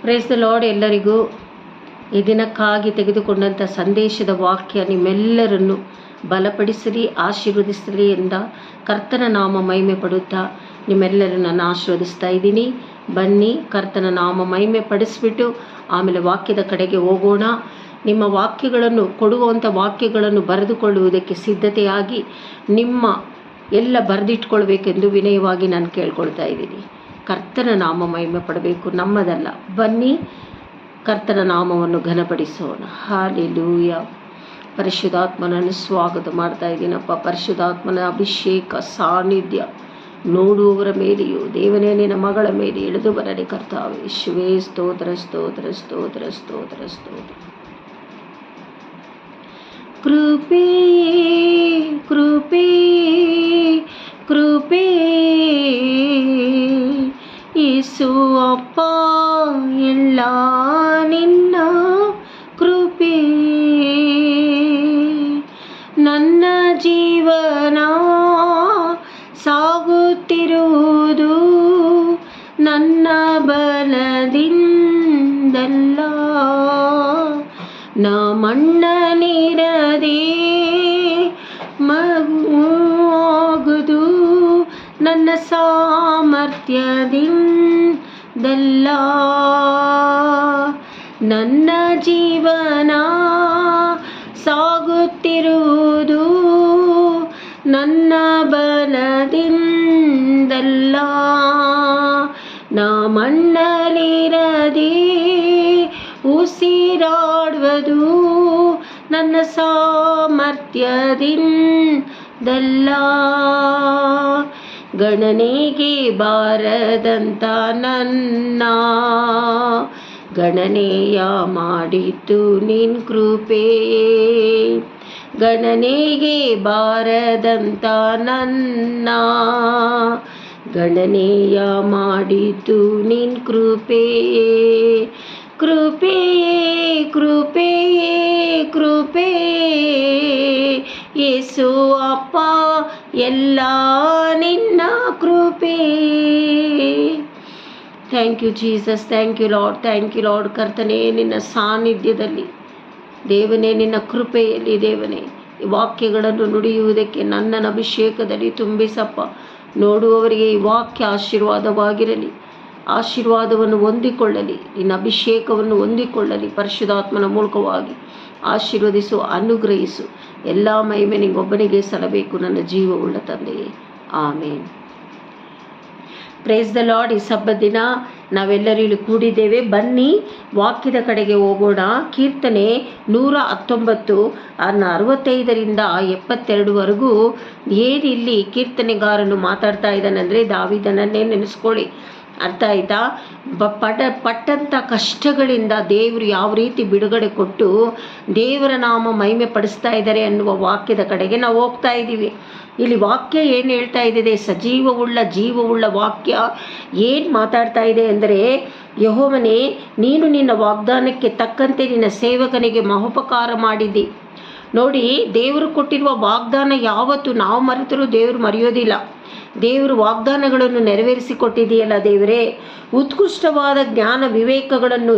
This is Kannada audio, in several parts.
Price the lord. ಎಲ್ಲರಿಗೂ ಈ ದಿನಕ್ಕಾಗಿ ತೆಗೆದುಕೊಂಡಂಥ ಸಂದೇಶದ ವಾಕ್ಯ ನಿಮ್ಮೆಲ್ಲರನ್ನು ಬಲಪಡಿಸಲಿ, ಆಶೀರ್ವದಿಸಲಿ ಎಂದ ಕರ್ತನ ನಾಮ ಮಹಿಮೆ ಪಡುತ್ತಾ ನಿಮ್ಮೆಲ್ಲರನ್ನು ನಾನು ಆಶೀರ್ವದಿಸ್ತಾ ಇದ್ದೀನಿ. ಬನ್ನಿ, ಕರ್ತನ ನಾಮ ಮಹಿಮೆ ಪಡಿಸ್ಬಿಟ್ಟು ಆಮೇಲೆ ವಾಕ್ಯದ ಕಡೆಗೆ ಹೋಗೋಣ. ನಿಮ್ಮ ವಾಕ್ಯಗಳನ್ನು ಕೊಡುವಂಥ ವಾಕ್ಯಗಳನ್ನು ಬರೆದುಕೊಳ್ಳುವುದಕ್ಕೆ ಸಿದ್ಧತೆಯಾಗಿ ನಿಮ್ಮ ಎಲ್ಲ ಬರೆದಿಟ್ಕೊಳ್ಬೇಕೆಂದು ವಿನಯವಾಗಿ ನಾನು ಕೇಳ್ಕೊಳ್ತಾ ಇದ್ದೀನಿ. ಕರ್ತನ ನಾಮ ಮಹಿಮೆ ಪಡಬೇಕು, ನಮ್ಮದಲ್ಲ. ಬನ್ನಿ, ಕರ್ತನ ನಾಮವನ್ನು ಘನಪಡಿಸೋಣ. ಹಾಲೆಲೂಯ. ಪರಿಶುದ್ಧಾತ್ಮನನ್ನು ಸ್ವಾಗತ ಮಾಡ್ತಾ ಇದ್ದೀನಪ್ಪ. ಪರಿಶುದ್ಧಾತ್ಮನ ಅಭಿಷೇಕ ಸಾನ್ನಿಧ್ಯ ನೋಡುವವರ ಮೇಲೆಯೂ ದೇವನೇ ನಿನ್ನ ಮಗಳ ಮೇಲೆ ಇಳಿದು ಬರಲಿ ಕರ್ತಾವೆ. ಯೇಸುವೇ, ಸ್ತೋತ್ರ ಸ್ತೋತ್ರ ಸ್ತೋತ್ರ ಸ್ತೋತ್ರ ಸ್ತೋತ್ರ. ಕೃಪೆ ಕೃಪೆ ಕೃಪೆ ಯೇಸು ಅಪ್ಪ, ಎಲ್ಲ ನಿನ್ನ ಕೃಪೆ. ನನ್ನ ಜೀವನ ಸಾಗುತ್ತಿರುವುದು ನನ್ನ ಬಲದಿಂದಲ್ಲ, ನಾ ಮಣ್ಣನಿರದೆ ಮಗುವುದು ನನ್ನ ಸಾಮರ್ಥ್ಯದಿಂದಲ್ಲ. ನನ್ನ ಜೀವನ ಸಾಗುತ್ತಿರುವುದು ನನ್ನ ಬಲದಿಂದಲ್ಲ, ನಾ ಮಣ್ಣಲಿರದೆ ಉಸಿರಾಡುವುದು ನನ್ನ ಸಾಮರ್ಥ್ಯದಿಂದಲ್ಲ. ಗಣನೆಗೆ ಬಾರದಂತ ನನ್ನ ಗಣನೆಯ ಮಾಡಿತು ನಿನ್ ಕೃಪೆ. ಗಣನೆಗೆ ಬಾರದಂತ ನನ್ನ ಗಣನೆಯ ಮಾಡಿತು ನಿನ್ ಕೃಪೆ. ಕೃಪೆಯೇ ಕೃಪೆಯೇ ಕೃಪೆ ಯೇಸು ಅಪ್ಪ, ಎಲ್ಲ ನಿನ್ನ ಕೃಪೆ. Thank you Jesus, thank you Lord, thank you Lord. ಕರ್ತನೇ, ನಿನ್ನ ಸಾನ್ನಿಧ್ಯದಲ್ಲಿ ದೇವನೇ, ನಿನ್ನ ಕೃಪೆಯಲ್ಲಿ ದೇವನೇ ಈ ವಾಕ್ಯಗಳನ್ನು ನುಡಿಯುವುದಕ್ಕೆ ನನ್ನನ್ನು ಅಭಿಷೇಕದಲ್ಲಿ ತುಂಬಿಸಪ್ಪ. ನೋಡುವವರಿಗೆ ಈ ವಾಕ್ಯ ಆಶೀರ್ವಾದವಾಗಿರಲಿ, ಆಶೀರ್ವಾದವನ್ನು ಹೊಂದಿಕೊಳ್ಳಲಿ, ನಿನ್ನ ಅಭಿಷೇಕವನ್ನು ಹೊಂದಿಕೊಳ್ಳಲಿ. ಪರಿಶುದ್ಧಾತ್ಮನ ಮೂಲಕವಾಗಿ ಆಶೀರ್ವದಿಸು, ಅನುಗ್ರಹಿಸು. ಎಲ್ಲ ಮಹಿಮೆ ನಿಂಗೊಬ್ಬನಿಗೆ ಸಲ್ಲಬೇಕು, ನನ್ನ ಜೀವವುಳ್ಳ ತಂದೆಯೇ. ಆಮೇನ್. Praise the Lord. ಈ ಸಬ್ಬತ್ ದಿನ ನಾವೆಲ್ಲರೂ ಇಲ್ಲಿ ಕೂಡಿದ್ದೇವೆ. ಬನ್ನಿ, ವಾಕ್ಯದ ಕಡೆಗೆ ಹೋಗೋಣ. ಕೀರ್ತನೆ 119 65ರಿಂದ 72ವರೆಗೂ ಏನಿಲ್ಲಿ ಕೀರ್ತನೆಗಾರನು ಮಾತಾಡ್ತಾ ಇದ್ದಾನಂದರೆ, ದಾವೀದನನ್ನೇ ನೆನೆಸ್ಕೊಳ್ಳಿ. ಅರ್ಥ ಆಯ್ತಾ? ಪಟ್ಟಂಥ ಕಷ್ಟಗಳಿಂದ ದೇವರು ಯಾವ ರೀತಿ ಬಿಡುಗಡೆ ಕೊಟ್ಟು ದೇವರ ನಾಮ ಮಹಿಮೆ ಪಡಿಸ್ತಾ ಇದ್ದಾರೆ ಅನ್ನುವ ವಾಕ್ಯದ ಕಡೆಗೆ ನಾವು ಹೋಗ್ತಾ ಇದ್ದೀವಿ. ಇಲ್ಲಿ ವಾಕ್ಯ ಏನು ಹೇಳ್ತಾ ಇದೆ? ಸಜೀವವುಳ್ಳ ಜೀವವುಳ್ಳ ವಾಕ್ಯ ಏನು ಮಾತಾಡ್ತಾ ಇದೆ ಅಂದರೆ, ಯೆಹೋವನೇ, ನೀನು ನಿನ್ನ ವಾಗ್ದಾನಕ್ಕೆ ತಕ್ಕಂತೆ ನಿನ್ನ ಸೇವಕನಿಗೆ ಮಹೋಪಕಾರ ಮಾಡಿದ್ದಿ. ನೋಡಿ, ದೇವರು ಕೊಟ್ಟಿರುವ ವಾಗ್ದಾನ ಯಾವತ್ತು ನಾವು ಮರೆತರೂ ದೇವರು ಮರೆಯೋದಿಲ್ಲ. ದೇವರು ವಾಗ್ದಾನಗಳನ್ನು ನೆರವೇರಿಸಿಕೊಟ್ಟಿದೆಯಲ್ಲ ದೇವರೇ. ಉತ್ಕೃಷ್ಟವಾದ ಜ್ಞಾನ ವಿವೇಕಗಳನ್ನು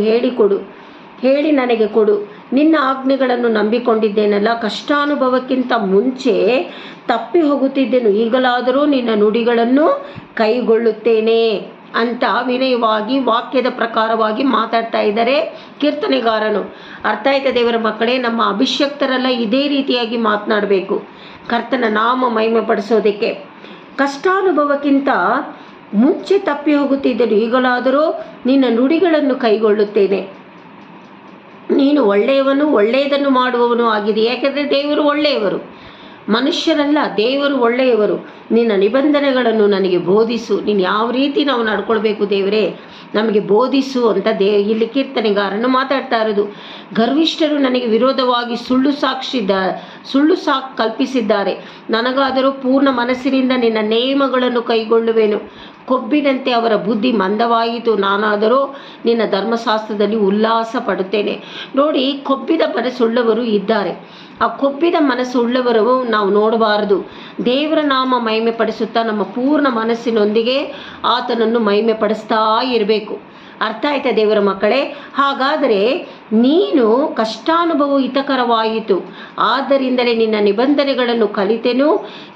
ಹೇಳಿ ನನಗೆ ಕೊಡು. ನಿನ್ನ ಆಜ್ಞೆಗಳನ್ನು ನಂಬಿಕೊಂಡಿದ್ದೇನಲ್ಲ. ಕಷ್ಟಾನುಭವಕ್ಕಿಂತ ಮುಂಚೆ ತಪ್ಪಿ ಹೋಗುತ್ತಿದ್ದೆನು, ಈಗಲಾದರೂ ನಿನ್ನ ನುಡಿಗಳನ್ನು ಕೈಗೊಳ್ಳುತ್ತೇನೆ ಅಂತ ವಿನಯವಾಗಿ ವಾಕ್ಯದ ಪ್ರಕಾರವಾಗಿ ಮಾತಾಡ್ತಾ ಇದ್ದಾರೆ ಕೀರ್ತನೆಗಾರನು. ಅರ್ಥ ಆಯ್ತಾ ದೇವರ ಮಕ್ಕಳೇ? ನಮ್ಮ ಅಭಿಷಕ್ತರೆಲ್ಲ ಇದೇ ರೀತಿಯಾಗಿ ಮಾತನಾಡಬೇಕು, ಕರ್ತನ ನಾಮ ಮಹಿಮೆ ಪಡಿಸೋದಕ್ಕೆ. ಕಷ್ಟಾನುಭವಕ್ಕಿಂತ ಮುಂಚೆ ತಪ್ಪಿ ಹೋಗುತ್ತಿದ್ದನು, ಈಗಲಾದರೂ ನಿನ್ನ ನುಡಿಗಳನ್ನು ಕೈಗೊಳ್ಳುತ್ತೇನೆ. ನೀನು ಒಳ್ಳೆಯವನು, ಒಳ್ಳೆಯದನ್ನು ಮಾಡುವವನು ಆಗಿದೆ. ಯಾಕೆಂದರೆ ದೇವರು ಒಳ್ಳೆಯವರು, ಮನುಷ್ಯರಲ್ಲ, ದೇವರು ಒಳ್ಳೆಯವರು. ನಿನ್ನ ನಿಬಂಧನೆಗಳನ್ನು ನನಗೆ ಬೋಧಿಸು. ನೀನು ಯಾವ ರೀತಿ ನಾವು ನಡ್ಕೊಳ್ಬೇಕು ದೇವರೇ, ನಮಗೆ ಬೋಧಿಸು ಅಂತ ಇಲ್ಲಿ ಕೀರ್ತನೆಗಾರನು ಮಾತಾಡ್ತಾ ಇರೋದು. ಗರ್ವಿಷ್ಠರು ನನಗೆ ವಿರೋಧವಾಗಿ ಸುಳ್ಳು ಕಲ್ಪಿಸಿದ್ದಾರೆ. ನನಗಾದರೂ ಪೂರ್ಣ ಮನಸ್ಸಿನಿಂದ ನಿನ್ನ ನೇಮಗಳನ್ನು ಕೈಗೊಳ್ಳುವೆನು. ಕೊಬ್ಬಿನಂತೆ ಅವರ ಬುದ್ಧಿ ಮಂದವಾಯಿತು, ನಾನಾದರೂ ನಿನ್ನ ಧರ್ಮಶಾಸ್ತ್ರದಲ್ಲಿ ಉಲ್ಲಾಸ ಪಡುತ್ತೇನೆ. ನೋಡಿ, ಕೊಬ್ಬಿದ ಮನಸ್ಸುಳ್ಳವರು ಇದ್ದಾರೆ. ಆ ಕೊಬ್ಬಿದ ಮನಸ್ಸುಳ್ಳವರು ನಾವು ನೋಡಬಾರದು. ದೇವರ ನಾಮ ಮಹಿಮೆ ಪಡಿಸುತ್ತಾ ನಮ್ಮ ಪೂರ್ಣ ಮನಸ್ಸಿನೊಂದಿಗೆ ಆತನನ್ನು ಮಹಿಮೆ ಪಡಿಸ್ತಾ ಇರಬೇಕು. ಅರ್ಥ ಆಯ್ತಾ ದೇವರ ಮಕ್ಕಳೇ? ಹಾಗಾದರೆ ನೀನು ಕಷ್ಟಾನುಭವ ಹಿತಕರವಾಯಿತು, ಆದ್ದರಿಂದಲೇ ನಿನ್ನ ನಿಬಂಧನೆಗಳನ್ನು ಕಲಿತೆನು.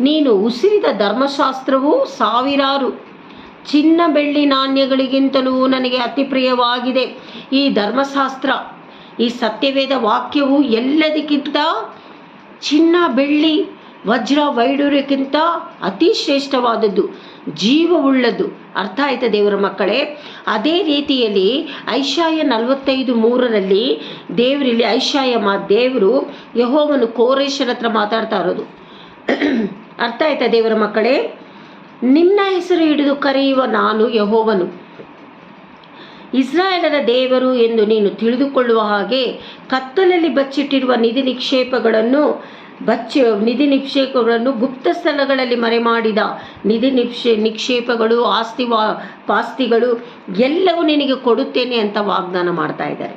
ನೀನು ಉಸಿರಿದ ಧರ್ಮಶಾಸ್ತ್ರವು ಸಾವಿರಾರು ಚಿನ್ನ ಬೆಳ್ಳಿ ನಾಣ್ಯಗಳಿಗಿಂತಲೂ ನನಗೆ ಅತಿ ಪ್ರಿಯವಾಗಿದೆ. ಈ ಧರ್ಮಶಾಸ್ತ್ರ, ಈ ಸತ್ಯವೇದ ವಾಕ್ಯವು ಎಲ್ಲದಕ್ಕಿಂತ ಚಿನ್ನ ಬೆಳ್ಳಿ ವಜ್ರ ವೈಡೂರ್ಯಕ್ಕಿಂತ ಅತಿ ಶ್ರೇಷ್ಠವಾದದ್ದು, ಜೀವವುಳ್ಳದ್ದು. ಅರ್ಥ ಆಯ್ತಾ ದೇವರ ಮಕ್ಕಳೇ? ಅದೇ ರೀತಿಯಲ್ಲಿ ಐಶಾಯ 45:3 ದೇವರಲ್ಲಿ ದೇವರು ಯೆಹೋವನು ಕೋರೇಶನ ಹತ್ರ ಮಾತಾಡ್ತಾ ಇರೋದು. ಅರ್ಥ ಆಯ್ತಾ ದೇವರ ಮಕ್ಕಳೇ? ನಿನ್ನ ಹೆಸರು ಹಿಡಿದು ಕರೆಯುವ ನಾನು ಯೆಹೋವನು, ಇಸ್ರಾಯೇಲರ ದೇವರು ಎಂದು ನೀನು ತಿಳಿದುಕೊಳ್ಳುವ ಹಾಗೆ ಕತ್ತಲಲ್ಲಿ ಬಚ್ಚಿಟ್ಟಿರುವ ನಿಧಿ ನಿಕ್ಷೇಪಗಳನ್ನು ಗುಪ್ತ ಸ್ಥಳಗಳಲ್ಲಿ ಮರೆಮಾಡಿದ ನಿಕ್ಷೇಪಗಳು, ಪಾಸ್ತಿಗಳು ಎಲ್ಲವೂ ನಿನಗೆ ಕೊಡುತ್ತೇನೆ ಅಂತ ವಾಗ್ದಾನ ಮಾಡ್ತಾ ಇದ್ದಾರೆ.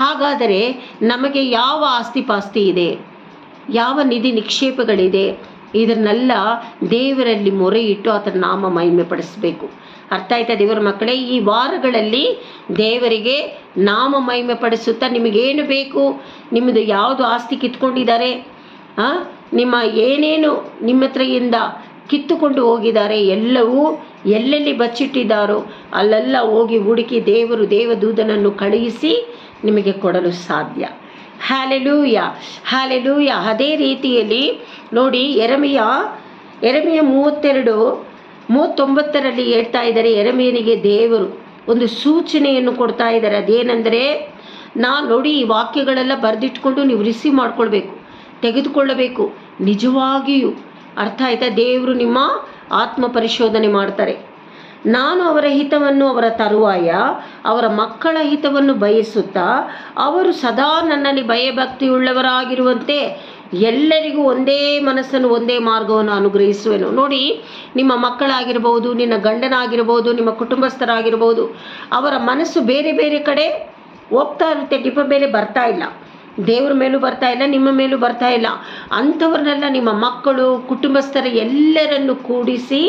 ಹಾಗಾದರೆ ನಮಗೆ ಯಾವ ಆಸ್ತಿಪಾಸ್ತಿ ಇದೆ, ಯಾವ ನಿಧಿ ನಿಕ್ಷೇಪಗಳಿದೆ? ಇದನ್ನೆಲ್ಲ ದೇವರಲ್ಲಿ ಮೊರೆ ಇಟ್ಟು ಆತನ ನಾಮ ಮಹಿಮೆ ಪಡಿಸಬೇಕು. ಅರ್ಥ ಆಯ್ತಾ ದೇವರ ಮಕ್ಕಳೇ? ಈ ವಾರಗಳಲ್ಲಿ ದೇವರಿಗೆ ನಾಮ ಮಹಿಮೆ ಪಡಿಸುತ್ತಾ ನಿಮಗೇನು ಬೇಕು, ನಿಮ್ಮದು ಯಾವುದು ಆಸ್ತಿ ಕಿತ್ಕೊಂಡಿದ್ದಾರೆ, ನಿಮ್ಮ ಏನೇನು ನಿಮ್ಮ ಹತ್ರದಿಂದ ಕಿತ್ತುಕೊಂಡು ಹೋಗಿದ್ದಾರೆ, ಎಲ್ಲವೂ ಎಲ್ಲೆಲ್ಲಿ ಬಚ್ಚಿಟ್ಟಿದ್ದಾರೋ ಅಲ್ಲೆಲ್ಲ ಹೋಗಿ ಹುಡುಕಿ ದೇವದೂತನನ್ನು ಕಳುಹಿಸಿ ನಿಮಗೆ ಕೊಡಲು ಸಾಧ್ಯ. Hallelujah, hallelujah. ಅದೇ ರೀತಿಯಲ್ಲಿ ನೋಡಿ, ಯೆರೆಮೀಯ 32:39 ಹೇಳ್ತಾ ಇದ್ದಾರೆ. ಯೆರೆಮೀಯನಿಗೆ ದೇವರು ಒಂದು ಸೂಚನೆಯನ್ನು ಕೊಡ್ತಾ ಇದ್ದಾರೆ. ಅದೇನೆಂದರೆ, ನೋಡಿ ಈ ವಾಕ್ಯಗಳೆಲ್ಲ ಬರೆದಿಟ್ಕೊಂಡು ನೀವು ರಿಸೀವ್ ಮಾಡ್ಕೊಳ್ಬೇಕು, ತೆಗೆದುಕೊಳ್ಳಬೇಕು. ನಿಜವಾಗಿಯೂ ಅರ್ಥ ಆಯ್ತಾ? ದೇವರು ನಿಮ್ಮ ಆತ್ಮ ಪರಿಶೋಧನೆ ಮಾಡ್ತಾರೆ. ನಾನು ಅವರ ಹಿತವನ್ನು, ಅವರ ತರುವಾಯ ಅವರ ಮಕ್ಕಳ ಹಿತವನ್ನು ಬಯಸುತ್ತಾ ಅವರು ಸದಾ ನನ್ನಲ್ಲಿ ಭಯಭಕ್ತಿಯುಳ್ಳವರಾಗಿರುವಂತೆ ಎಲ್ಲರಿಗೂ ಒಂದೇ ಮನಸ್ಸನ್ನು, ಒಂದೇ ಮಾರ್ಗವನ್ನು ಅನುಗ್ರಹಿಸುವೆನು. ನೋಡಿ, ನಿಮ್ಮ ಮಕ್ಕಳಾಗಿರ್ಬೋದು, ನಿನ್ನ ಗಂಡನಾಗಿರ್ಬೋದು, ನಿಮ್ಮ ಕುಟುಂಬಸ್ಥರಾಗಿರ್ಬೋದು, ಅವರ ಮನಸ್ಸು ಬೇರೆ ಬೇರೆ ಕಡೆ ಹೋಗ್ತಾ ಇರುತ್ತೆ. ನಿಮ್ಮ ಮೇಲೆ ಬರ್ತಾ ಇಲ್ಲ, ದೇವ್ರ ಮೇಲೂ ಬರ್ತಾ ಇಲ್ಲ, ನಿಮ್ಮ ಮೇಲೂ ಬರ್ತಾ ಇಲ್ಲ. ಅಂಥವ್ರನ್ನೆಲ್ಲ ನಿಮ್ಮ ಮಕ್ಕಳು, ಕುಟುಂಬಸ್ಥರ ಎಲ್ಲರನ್ನು ಕೂಡಿಸಿ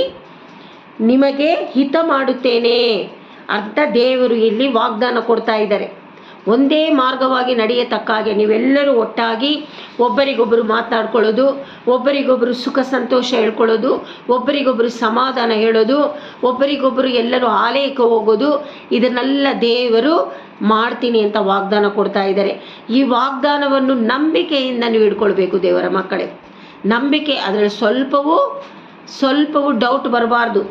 ನಿಮಗೆ ಹಿತ ಮಾಡುತ್ತೇನೆ ಅಂತ ದೇವರು ಇಲ್ಲಿ ವಾಗ್ದಾನ ಕೊಡ್ತಾ ಇದ್ದಾರೆ. ಒಂದೇ ಮಾರ್ಗವಾಗಿ ನಡೆಯತಕ್ಕ ಹಾಗೆ ನೀವೆಲ್ಲರೂ ಒಟ್ಟಾಗಿ ಒಬ್ಬರಿಗೊಬ್ಬರು ಮಾತನಾಡ್ಕೊಳ್ಳೋದು, ಒಬ್ಬರಿಗೊಬ್ಬರು ಸುಖ ಸಂತೋಷ ಹೇಳ್ಕೊಳ್ಳೋದು, ಒಬ್ಬರಿಗೊಬ್ಬರು ಸಮಾಧಾನ ಹೇಳೋದು, ಒಬ್ಬರಿಗೊಬ್ಬರು ಎಲ್ಲರೂ ಆಲಯಕ್ಕೆ ಹೋಗೋದು, ಇದನ್ನೆಲ್ಲ ದೇವರು ಮಾಡ್ತೀನಿ ಅಂತ ವಾಗ್ದಾನ ಕೊಡ್ತಾ ಇದ್ದಾರೆ. ಈ ವಾಗ್ದಾನವನ್ನು ನಂಬಿಕೆಯಿಂದ ನೀವು ಹಿಡ್ಕೊಳ್ಬೇಕು ದೇವರ ಮಕ್ಕಳೇ. ನಂಬಿಕೆ, ಅದರಲ್ಲಿ ಸ್ವಲ್ಪವೂ ಡೌಟ್ ಬರಬಾರ್ದು,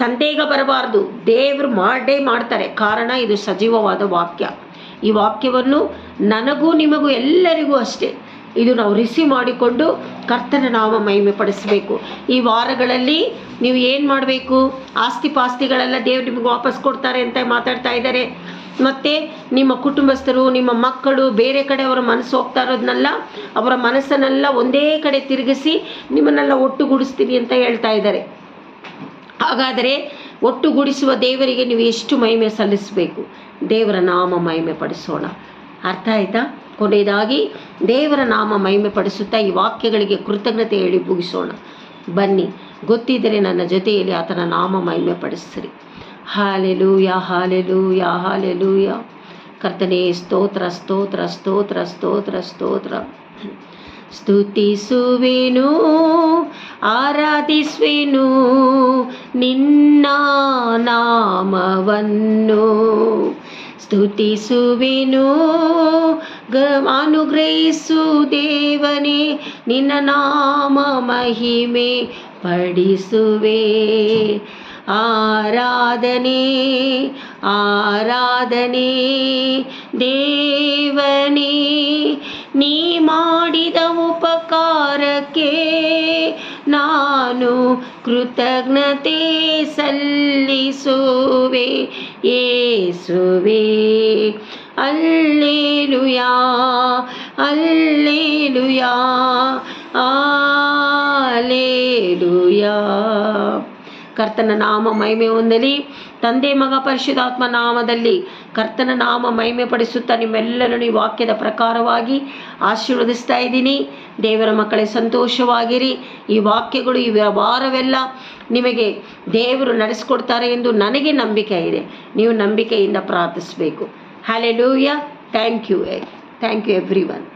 ಸಂದೇಹ ಬರಬಾರ್ದು. ದೇವರು ಮಾಡೇ ಮಾಡ್ತಾರೆ. ಕಾರಣ ಇದು ಸಜೀವವಾದ ವಾಕ್ಯ. ಈ ವಾಕ್ಯವನ್ನು ನನಗೂ ನಿಮಗೂ ಎಲ್ಲರಿಗೂ ಅಷ್ಟೇ ಇದು ನಾವು ರಿಸೀವ್ ಮಾಡಿಕೊಂಡು ಕರ್ತನ ನಾಮ ಮಹಿಮೆ ಪಡಿಸಬೇಕು. ಈ ವಾರಗಳಲ್ಲಿ ನೀವು ಏನು ಮಾಡಬೇಕು? ಆಸ್ತಿಪಾಸ್ತಿಗಳೆಲ್ಲ ದೇವರು ನಿಮಗೆ ವಾಪಸ್ ಕೊಡ್ತಾರೆ ಅಂತ ಮಾತಾಡ್ತಾ ಇದ್ದಾರೆ. ಮತ್ತು ನಿಮ್ಮ ಕುಟುಂಬಸ್ಥರು, ನಿಮ್ಮ ಮಕ್ಕಳು ಬೇರೆ ಕಡೆ ಅವರ ಮನಸ್ಸು ಹೋಗ್ತಾ ಇರೋದನ್ನೆಲ್ಲ, ಅವರ ಮನಸ್ಸನ್ನೆಲ್ಲ ಒಂದೇ ಕಡೆ ತಿರುಗಿಸಿ ನಿಮ್ಮನ್ನೆಲ್ಲ ಒಟ್ಟುಗೂಡಿಸ್ತೀನಿ ಅಂತ ಹೇಳ್ತಾ ಇದ್ದಾರೆ. ಹಾಗಾದರೆ ಒಟ್ಟುಗೂಡಿಸುವ ದೇವರಿಗೆ ನೀವು ಎಷ್ಟು ಮಹಿಮೆ ಸಲ್ಲಿಸಬೇಕು? ದೇವರ ನಾಮ ಮಹಿಮೆ ಪಡಿಸೋಣ. ಅರ್ಥ ಆಯ್ತಾ? ಕೊನೆಯದಾಗಿ ದೇವರ ನಾಮ ಮಹಿಮೆ ಪಡಿಸುತ್ತಾ ಈ ವಾಕ್ಯಗಳಿಗೆ ಕೃತಜ್ಞತೆ ಹೇಳಿ ಮುಗಿಸೋಣ. ಬನ್ನಿ, ಗೊತ್ತಿದ್ದರೆ ನನ್ನ ಜೊತೆಯಲ್ಲಿ ಆತನ ನಾಮ ಮಹಿಮೆ ಪಡಿಸಿರಿ. Hallelujah, hallelujah, hallelujah. ಕರ್ತನೇ, ಸ್ತೋತ್ರ, ಸ್ತೋತ್ರ, ಸ್ತೋತ್ರ, ಸ್ತೋತ್ರ, ಸ್ತೋತ್ರ. ಸ್ತುತಿಸುವೆನು, ಆರಾಧಿಸುವೆನು ನಿನ್ನ ನಾಮವನ್ನು. ಸ್ತುತಿಸುವೆನು, ಅನುಗ್ರಹಿಸು ದೇವನೇ ನಿನ್ನ ನಾಮ ಮಹಿಮೆ ಪಡಿಸುವೆ. ಆರಾಧನೆ, ಆರಾಧನೆ ದೇವನೇ, ನೀ ಮಾಡಿದ ಉಪಕಾರಕ್ಕೆ ನಾನು ಕೃತಜ್ಞತೆ ಸಲ್ಲಿಸುವೆ ಯೇಸುವೇ. Hallelujah, hallelujah, hallelujah. ಕರ್ತನ ನಾಮ ಮಹಿಮೆ ಹೊಂದಲಿ. ತಂದೆ ಮಗ ಪರಿಶುದ್ಧಾತ್ಮ ನಾಮದಲ್ಲಿ ಕರ್ತನ ನಾಮ ಮಹಿಮೆ ಪಡಿಸುತ್ತಾ ನಿಮ್ಮೆಲ್ಲರನ್ನು ಈ ವಾಕ್ಯದ ಪ್ರಕಾರವಾಗಿ ಆಶೀರ್ವದಿಸ್ತಾ ಇದ್ದೀನಿ. ದೇವರ ಮಕ್ಕಳೇ, ಸಂತೋಷವಾಗಿರಿ. ಈ ವಾಕ್ಯಗಳು ಈ ವಾರವೆಲ್ಲ ನಿಮಗೆ ದೇವರು ನಡೆಸಿಕೊಡ್ತಾರೆ ಎಂದು ನನಗೆ ನಂಬಿಕೆ ಇದೆ. ನೀವು ನಂಬಿಕೆಯಿಂದ ಪ್ರಾರ್ಥಿಸಬೇಕು. ಹಲ್ಲೆಲೂಯಾ. Thank you everyone.